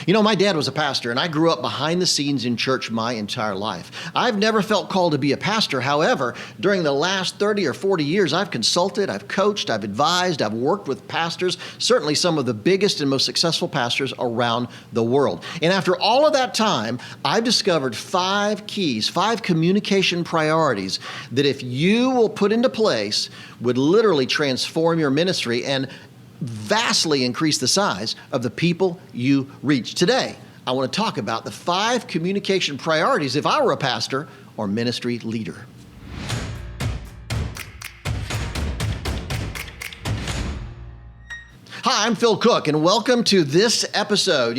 You know, my dad was a pastor, and I grew up behind the scenes in church my entire life. I've never felt called to be a pastor. However, during the last 30 or 40 years, I've consulted, I've coached, I've advised, I've worked with pastors, certainly some of the biggest and most successful pastors around the world. And after all of that time, I've discovered 5 keys, 5 communication priorities that if you will put into place would literally transform your ministry and vastly increase the size of the people you reach. Today, I want to talk about the 5 communication priorities if I were a pastor or ministry leader. Hi, I'm Phil Cooke, and welcome to this episode.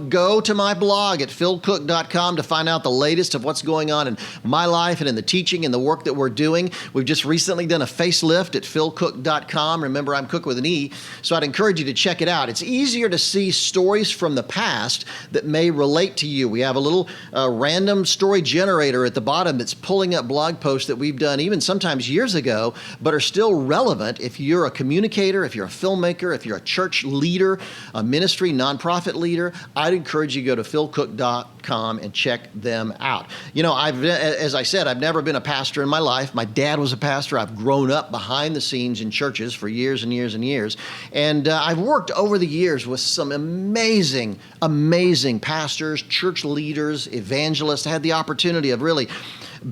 Go to my blog at philcooke.com to find out the latest of what's going on in my life and in the teaching and the work that we're doing. We've just recently done a facelift at philcooke.com. Remember, I'm Cooke with an E, so I'd encourage you to check it out. It's easier to see stories from the past that may relate to you. We have a little random story generator at the bottom that's pulling up blog posts that we've done even sometimes years ago, but are still relevant if you're a communicator, if you're a filmmaker, if you're a church leader, a ministry, nonprofit leader. I'd encourage you to go to philcooke.com and check them out. As I said, I've never been a pastor in my life. My dad was a pastor. I've grown up behind the scenes in churches for years and years and years. And I've worked over the years with some amazing, amazing pastors, church leaders, evangelists. I had the opportunity of really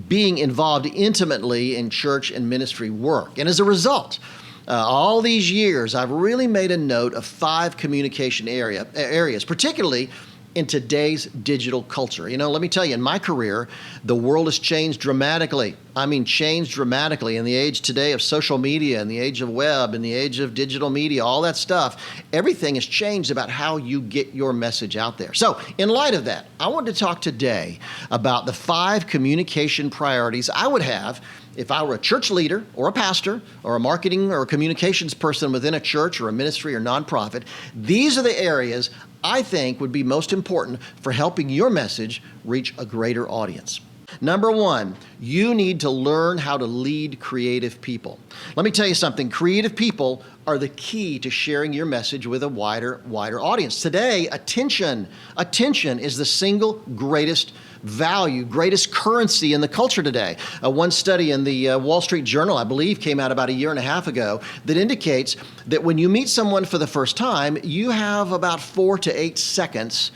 being involved intimately in church and ministry work. And as a result, all these years, I've really made a note of 5 communication areas, particularly in today's digital culture. Let me tell you, in my career, the world has changed dramatically. Changed dramatically in the age today of social media, in the age of web, in the age of digital media, all that stuff. Everything has changed about how you get your message out there. So in light of that, I want to talk today about the 5 communication priorities I would have if I were a church leader or a pastor or a marketing or a communications person within a church or a ministry or nonprofit. These are the areas I think would be most important for helping your message reach a greater audience. Number 1, you need to learn how to lead creative people. Let me tell you something. Creative people are the key to sharing your message with a wider audience. Today, attention is the single greatest value, greatest currency in the culture today. One study in the Wall Street Journal, I believe, came out about a year and a half ago that indicates that when you meet someone for the first time, you have about 4 to 8 seconds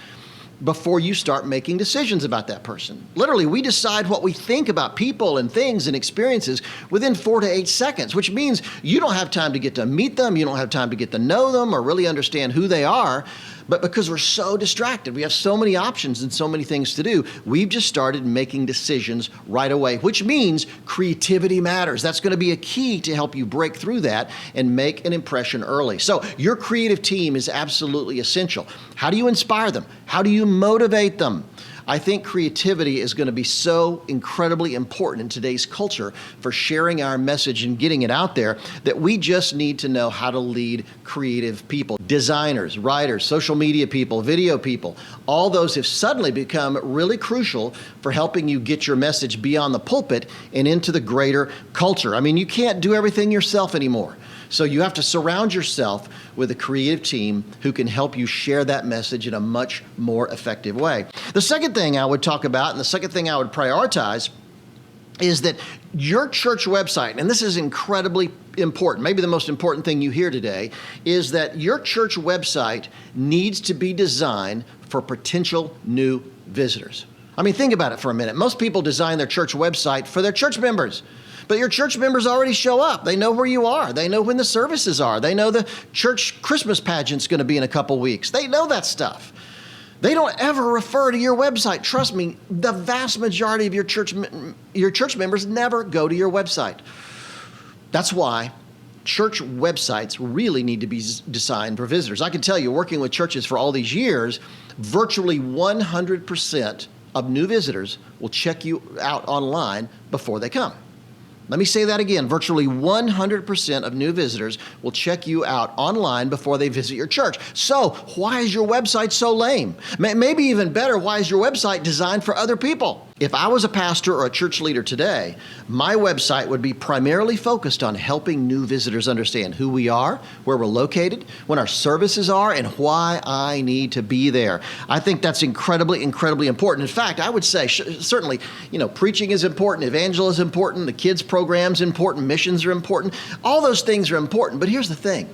before you start making decisions about that person. Literally, we decide what we think about people and things and experiences within 4 to 8 seconds, which means you don't have time to get to meet them, you don't have time to get to know them or really understand who they are. But because we're so distracted, we have so many options and so many things to do, we've just started making decisions right away, which means creativity matters. That's going to be a key to help you break through that and make an impression early. So your creative team is absolutely essential. How do you inspire them? How do you motivate them? I think creativity is going to be so incredibly important in today's culture for sharing our message and getting it out there that we just need to know how to lead creative people. Designers, writers, social media people, video people, all those have suddenly become really crucial for helping you get your message beyond the pulpit and into the greater culture. You can't do everything yourself anymore. So you have to surround yourself with a creative team who can help you share that message in a much more effective way. The second thing I would talk about, and the second thing I would prioritize, is that your church website, and this is incredibly important, maybe the most important thing you hear today, is that your church website needs to be designed for potential new visitors. Think about it for a minute. Most people design their church website for their church members. But your church members already show up. They know where you are. They know when the services are. They know the church Christmas pageant's going to be in a couple weeks. They know that stuff. They don't ever refer to your website. Trust me, the vast majority of your church members never go to your website. That's why church websites really need to be designed for visitors. I can tell you, working with churches for all these years, virtually 100% of new visitors will check you out online before they come. Let me say that again. Virtually 100% of new visitors will check you out online before they visit your church. So why is your website so lame? Maybe even better, why is your website designed for other people? If I was a pastor or a church leader today, my website would be primarily focused on helping new visitors understand who we are, where we're located, when our services are, and why I need to be there. I think that's incredibly, incredibly important. In fact, I would say certainly, preaching is important, evangelism is important, the kids program's important, missions are important. All those things are important. But here's the thing.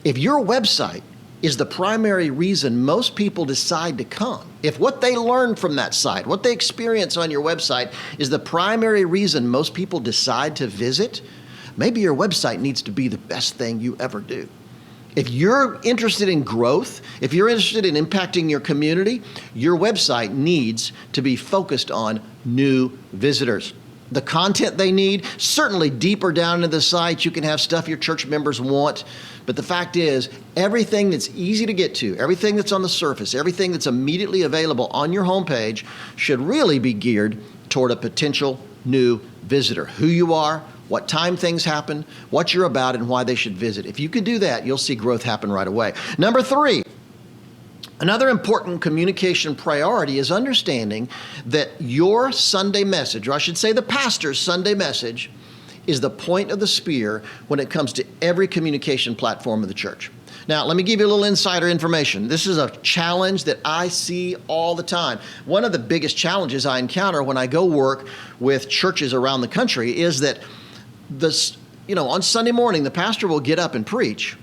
If your website is the primary reason most people decide to come, if what they learn from that site, what they experience on your website is the primary reason most people decide to visit, maybe your website needs to be the best thing you ever do. If you're interested in growth, if you're interested in impacting your community, your website needs to be focused on new visitors. The content they need, certainly deeper down into the site, you can have stuff your church members want. But the fact is, everything that's easy to get to, everything that's on the surface, everything that's immediately available on your homepage should really be geared toward a potential new visitor. Who you are, what time things happen, what you're about, and why they should visit. If you could do that, you'll see growth happen right away. Number 3. Another important communication priority is understanding that your Sunday message, or I should say the pastor's Sunday message, is the point of the spear when it comes to every communication platform of the church. Now, let me give you a little insider information. This is a challenge that I see all the time. One of the biggest challenges I encounter when I go work with churches around the country is that on Sunday morning, the pastor will get up and preach.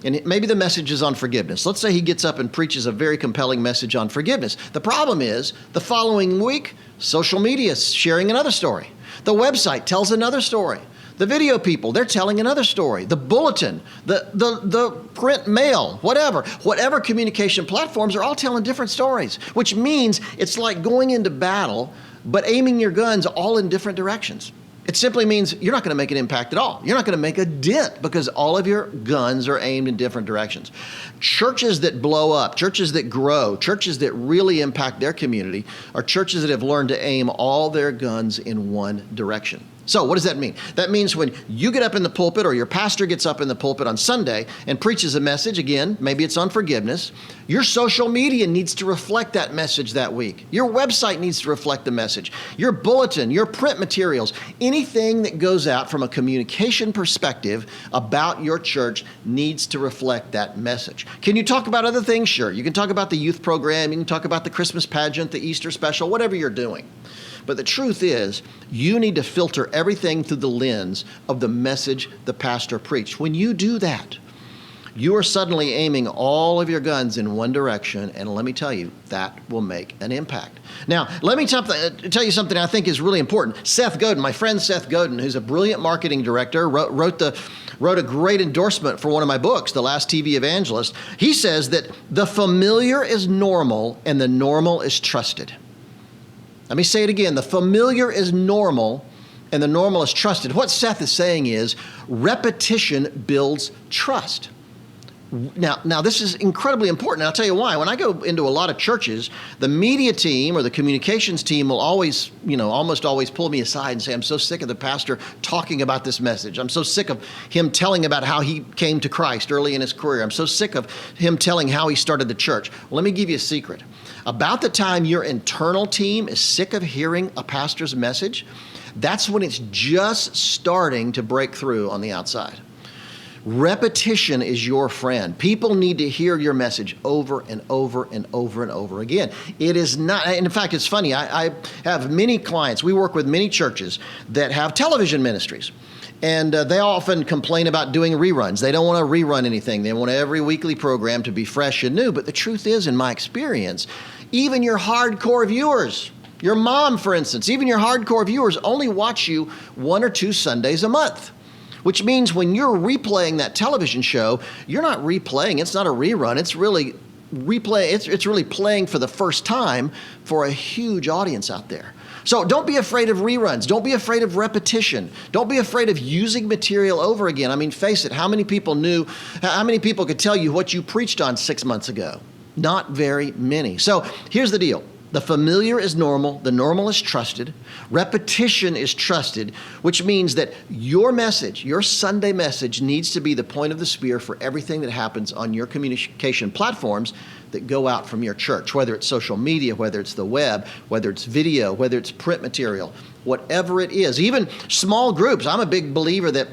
And maybe the message is on forgiveness. Let's say he gets up and preaches a very compelling message on forgiveness. The problem is, the following week, social media is sharing another story. The website tells another story. The video people, they're telling another story. The bulletin, the print mail, whatever communication platforms are all telling different stories, which means it's like going into battle, but aiming your guns all in different directions. It simply means you're not going to make an impact at all. You're not going to make a dent because all of your guns are aimed in different directions. Churches that blow up, churches that grow, churches that really impact their community are churches that have learned to aim all their guns in one direction. So what does that mean? That means when you get up in the pulpit or your pastor gets up in the pulpit on Sunday and preaches a message, again, maybe it's on forgiveness, your social media needs to reflect that message that week. Your website needs to reflect the message. Your bulletin, your print materials, anything that goes out from a communication perspective about your church needs to reflect that message. Can you talk about other things? Sure. You can talk about the youth program. You can talk about the Christmas pageant, the Easter special, whatever you're doing. But the truth is, you need to filter everything through the lens of the message the pastor preached. When you do that, you are suddenly aiming all of your guns in one direction, and let me tell you, that will make an impact. Now, let me tell you something I think is really important. Seth Godin, my friend Seth Godin, who's a brilliant marketing director, wrote a great endorsement for one of my books, The Last TV Evangelist. He says that the familiar is normal and the normal is trusted. Let me say it again. The familiar is normal and the normal is trusted. What Seth is saying is repetition builds trust. Now, this is incredibly important. And I'll tell you why. When I go into a lot of churches, the media team or the communications team will always, almost always pull me aside and say, I'm so sick of the pastor talking about this message. I'm so sick of him telling about how he came to Christ early in his career. I'm so sick of him telling how he started the church. Well, let me give you a secret. About the time your internal team is sick of hearing a pastor's message, that's when it's just starting to break through on the outside. Repetition is your friend. People need to hear your message over and over and over and over again. It is not, in fact, it's funny. I have many clients. We work with many churches that have television ministries. And they often complain about doing reruns. They don't want to rerun anything. They want every weekly program to be fresh and new. But the truth is, in my experience, even your hardcore viewers, your mom, for instance, even your hardcore viewers only watch you 1 or 2 Sundays a month. Which means when you're replaying that television show, you're not replaying. It's not a rerun. It's really It's really playing for the first time for a huge audience out there. So don't be afraid of reruns. Don't be afraid of repetition. Don't be afraid of using material over again. I mean, face it, how many people could tell you what you preached on 6 months ago? Not very many. So here's the deal. The familiar is normal. The normal is trusted. Repetition is trusted, which means that your message, your Sunday message, needs to be the point of the spear for everything that happens on your communication platforms that go out from your church, whether it's social media, whether it's the web, whether it's video, whether it's print material, whatever it is. Even small groups. I'm a big believer that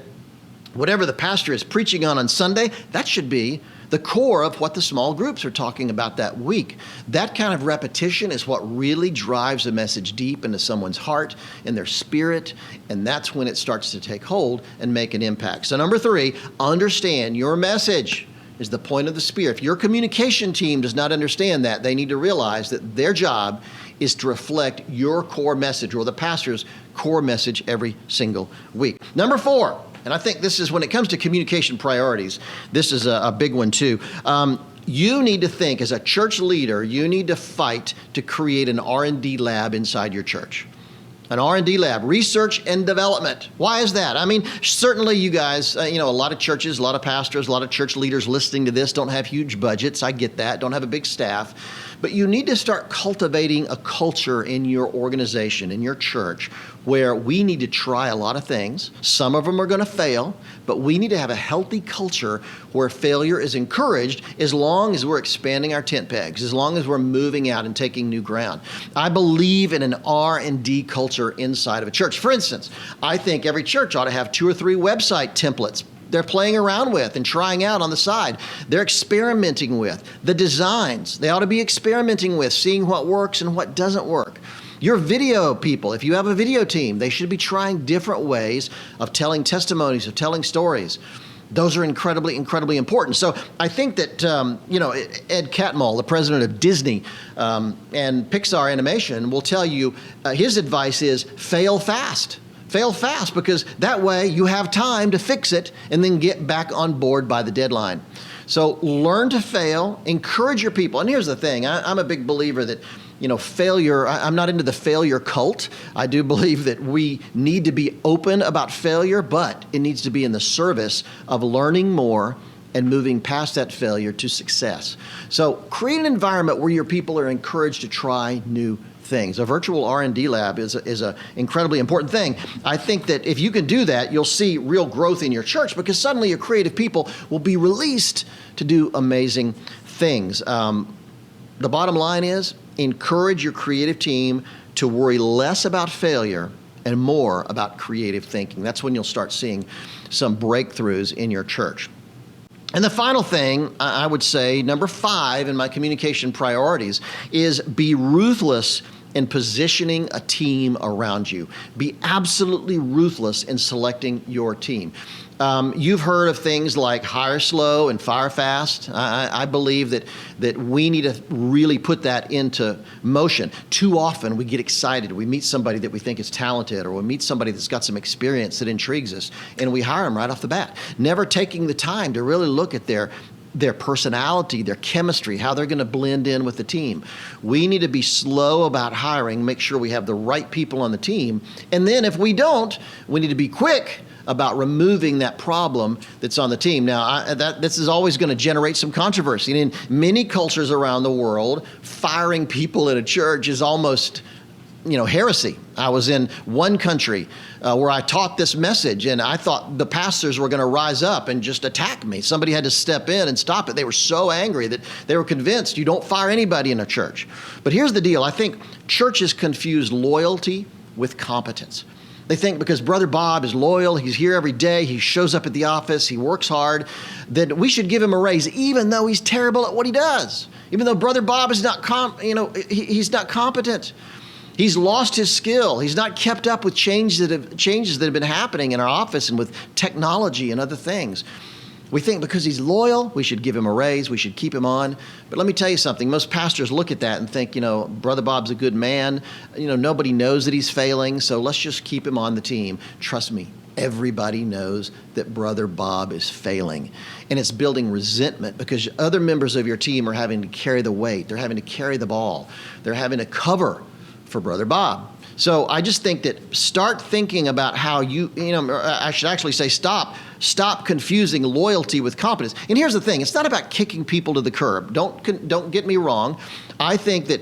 whatever the pastor is preaching on Sunday, that should be the core of what the small groups are talking about that week. That kind of repetition is what really drives a message deep into someone's heart and their spirit, and that's when it starts to take hold and make an impact. So number 3, understand your message is the point of the spear. If your communication team does not understand that, they need to realize that their job is to reflect your core message or the pastor's core message every single week. Number 4, and I think this is when it comes to communication priorities, this is a big one too. You need to think as a church leader, you need to fight to create an R&D lab inside your church. An R&D lab, research and development. Why is that? I mean, certainly you guys, a lot of churches, a lot of pastors, a lot of church leaders listening to this don't have huge budgets. I get that, don't have a big staff. But you need to start cultivating a culture in your organization, in your church, where we need to try a lot of things. Some of them are going to fail, but we need to have a healthy culture where failure is encouraged as long as we're expanding our tent pegs, as long as we're moving out and taking new ground. I believe in an R&D culture inside of a church. For instance, I think every church ought to have 2 or 3 website templates they're playing around with and trying out on the side. They're experimenting with the designs. They ought to be experimenting with, seeing what works and what doesn't work. Your video people, if you have a video team, they should be trying different ways of telling testimonies, of telling stories. Those are incredibly, incredibly important. So I think that, Ed Catmull, the president of Disney and Pixar Animation, will tell you his advice is fail fast. Fail fast, because that way you have time to fix it and then get back on board by the deadline. So learn to fail, encourage your people. And here's the thing, I'm a big believer that, failure, I'm not into the failure cult. I do believe that we need to be open about failure, but it needs to be in the service of learning more and moving past that failure to success. So create an environment where your people are encouraged to try new things. A virtual R&D lab is an incredibly important thing. I think that if you can do that, you'll see real growth in your church, because suddenly your creative people will be released to do amazing things. The bottom line is encourage your creative team to worry less about failure and more about creative thinking. That's when you'll start seeing some breakthroughs in your church. And the final thing, I would say, number 5 in my communication priorities, is be ruthless in positioning a team around you. Be absolutely ruthless in selecting your team. You've heard of things like hire slow and fire fast. I believe that we need to really put that into motion. Too often we get excited. We meet somebody that we think is talented, or we meet somebody that's got some experience that intrigues us, and we hire them right off the bat, never taking the time to really look at their personality, their chemistry, how they're going to blend in with the team. We need to be slow about hiring, make sure we have the right people on the team. And then if we don't, we need to be quick about removing that problem that's on the team. Now, this is always going to generate some controversy. And in many cultures around the world, firing people in a church is almost heresy. I was in one country where I taught this message, and I thought the pastors were going to rise up and just attack me. Somebody had to step in and stop it. They were so angry that they were convinced you don't fire anybody in a church. But here's the deal. I think churches confuse loyalty with competence. They think because Brother Bob is loyal, he's here every day, he shows up at the office, he works hard, that we should give him a raise, even though he's terrible at what he does. Even though Brother Bob is not he's not competent. He's lost his skill. He's not kept up with changes that have been happening in our office and with technology and other things. We think because he's loyal, we should give him a raise, we should keep him on. But let me tell you something. Most pastors look at that and think, Brother Bob's a good man. Nobody knows that he's failing, so let's just keep him on the team. Trust me, everybody knows that Brother Bob is failing. And it's building resentment because other members of your team are having to carry the weight. They're having to carry the ball. They're having to cover for Brother Bob. So I just think that start thinking about how I should actually say stop confusing loyalty with competence. And here's the thing, it's not about kicking people to the curb. Don't get me wrong. I think that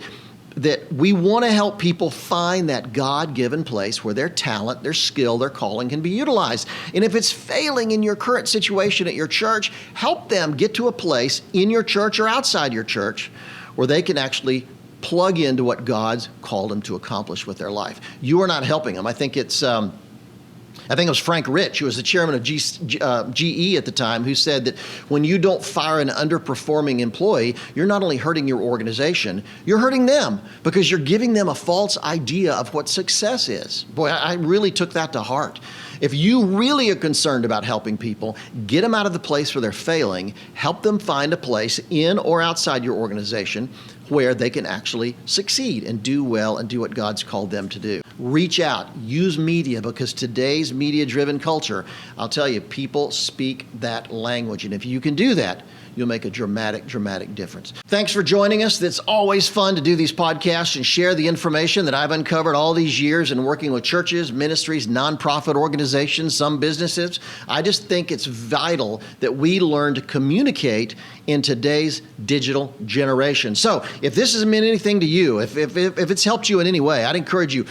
that we want to help people find that God-given place where their talent, their skill, their calling can be utilized. And if it's failing in your current situation at your church, help them get to a place in your church or outside your church where they can actually plug into what God's called them to accomplish with their life. You are not helping them. I think it was Frank Rich, who was the chairman of GE at the time, who said that when you don't fire an underperforming employee, you're not only hurting your organization, you're hurting them because you're giving them a false idea of what success is. Boy, I really took that to heart. If you really are concerned about helping people, get them out of the place where they're failing, help them find a place in or outside your organization where they can actually succeed and do well and do what God's called them to do. Reach out, use media, because today's media-driven culture, I'll tell you, people speak that language. And if you can do that, you'll make a dramatic difference. Thanks for joining us. It's always fun to do these podcasts and share the information that I've uncovered all these years in working with churches, ministries, nonprofit organizations, some businesses. I just think it's vital that we learn to communicate in today's digital generation. So if this has meant anything to you, if it's helped you in any way, I'd encourage you,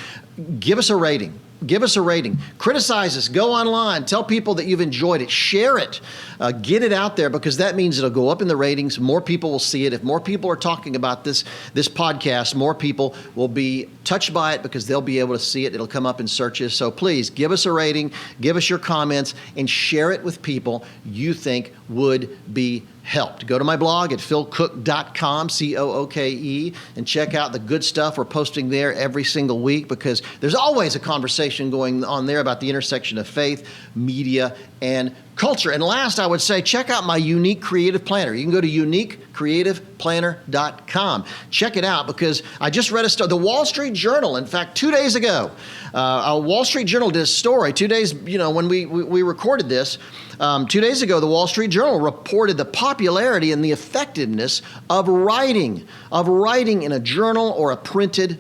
give us a rating. Give us a rating. Criticize us. Go online. Tell people that you've enjoyed it. Share it. Get it out there, because that means it'll go up in the ratings. More people will see it. If more people are talking about this podcast, more people will be touched by it because they'll be able to see it. It'll come up in searches. So please give us a rating, give us your comments, and share it with people you think would be helped. Go to my blog at philcooke.com, Cooke, and check out the good stuff we're posting there every single week, because there's always a conversation going on there about the intersection of faith, media, and culture. And last, I would say, check out my Unique Creative Planner. You can go to uniquecreativeplanner.com. Check it out, because I just read a story. The Wall Street Journal, in fact, 2 days ago, a Wall Street Journal did a story. 2 days, when we recorded this, 2 days ago, the Wall Street Journal reported the popularity and the effectiveness of writing in a journal or a printed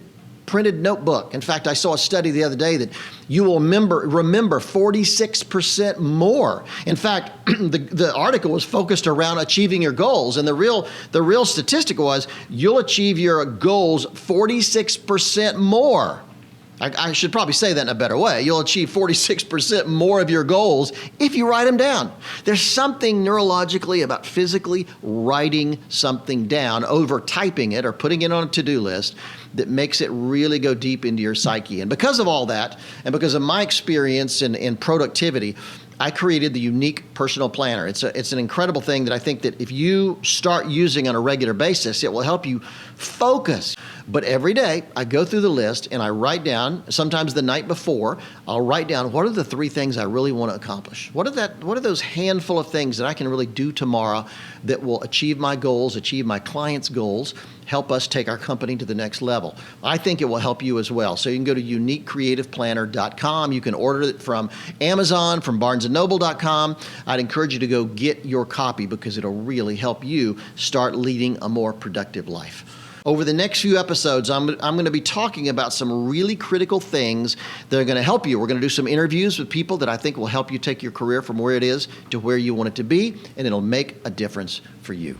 notebook. In fact, I saw a study the other day that you will remember 46% more. In fact, the article was focused around achieving your goals, and the real statistic was you'll achieve your goals 46% more. I should probably say that in a better way. You'll achieve 46% more of your goals if you write them down. There's something neurologically about physically writing something down over typing it or putting it on a to-do list that makes it really go deep into your psyche. And because of all that, and because of my experience in productivity, I created the Unique Personal Planner. It's an incredible thing that I think that if you start using on a regular basis, it will help you focus. But every day I go through the list and I write down, sometimes the night before, I'll write down what are the 3 things I really want to accomplish? What are those handful of things that I can really do tomorrow that will achieve my goals, achieve my clients' goals, help us take our company to the next level? I think it will help you as well. So you can go to uniquecreativeplanner.com. You can order it from Amazon, from barnesandnoble.com. I'd encourage you to go get your copy, because it'll really help you start leading a more productive life. Over the next few episodes, I'm going to be talking about some really critical things that are going to help you. We're going to do some interviews with people that I think will help you take your career from where it is to where you want it to be, and it'll make a difference for you.